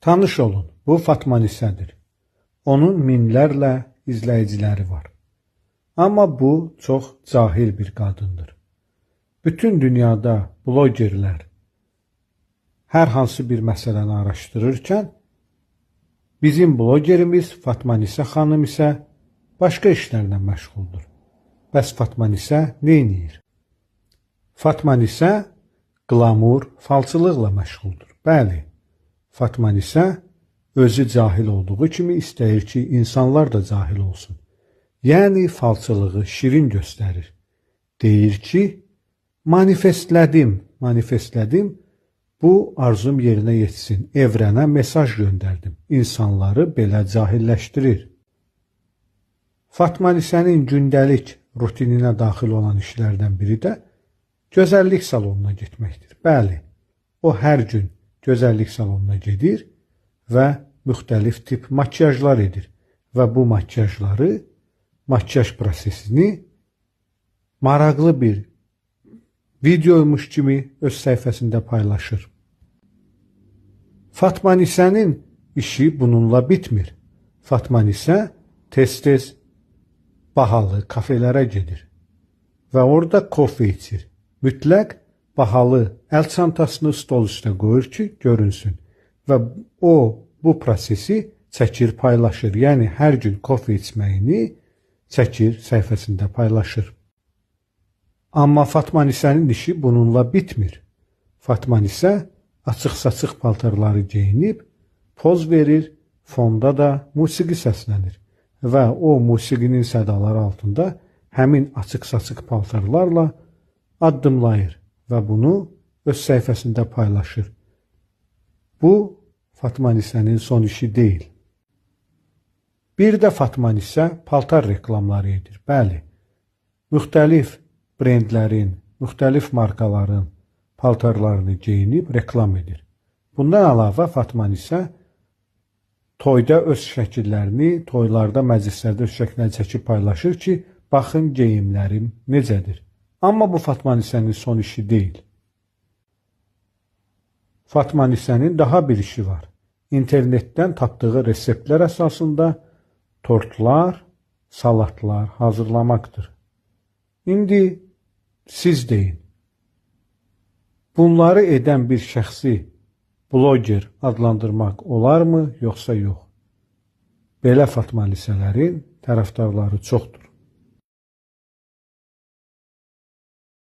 Tanış olun, bu Fatma Nisədir. Onun minlərlə izləyiciləri var. Amma bu çox cahil bir qadındır. Bütün dünyada blogerlər hər hansı bir məsələni araşdırırkən, bizim blogerimiz Fatma Nisə xanım isə başqa işlərlə məşğuldur. Bəs Fatma Nisə nə edir? Fatma Nisə qlamur, falçılıqla məşğuldur. Bəli, Fatma Nisə özü cahil olduğu kimi istəyir ki, insanlar da cahil olsun. Yəni, falçılığı şirin göstərir. Deyir ki, manifestlədim, bu arzum yerinə yetsin, evrənə mesaj göndərdim. İnsanları belə cahilləşdirir. Fatma Nisənin gündəlik rutininə daxil olan işlərdən biri də gözəllik salonuna getməkdir. Bəli, o hər gün gözəllik salonuna gedir və müxtəlif tip makyajlar edir və bu makyaj prosesini maraqlı bir videoymuş kimi öz səhifəsində paylaşır. Fatma Nisənin işi bununla bitmir. Fatma Nisə tez-tez bahalı kafelərə gedir və orada kofe içir. Mütləq bahalı əl çantasını stol üstə qoyur ki, görünsün və o bu prosesi çəkir, paylaşır. Yəni, hər gün kofe içməyini çəkir, səhifəsində paylaşır. Amma Fatma Nisənin işi bununla bitmir. Fatma Nisə açıq-saçıq paltarları geyinib, poz verir, fonda da musiqi səslənir və o musiqinin sədaları altında həmin açıq-saçıq paltarlarla addımlayır və bunu öz səhifəsində paylaşır. Bu, Fatma Nisənin son işi deyil. Bir də Fatma Nisə paltar reklamları edir. Bəli, müxtəlif brendlərin, müxtəlif markaların paltarlarını geyinib reklam edir. Bundan əlavə Fatma Nisə toyda öz şəkillərini, toylarda, məclislərdə öz şəkillərini çəkib paylaşır ki, baxın geyimlərim necədir. Amma bu Fatma Nisənin son işi deyil. Fatma Nisənin daha bir işi var. İnternetdən tapdığı reseptlər əsasında tortlar, salatlar hazırlamaqdır. İndi siz deyin, bunları edən bir şəxsi bloger adlandırmaq olarmı, yoxsa yox? Belə Fatma Nisələrin tərəfdarları çoxdur.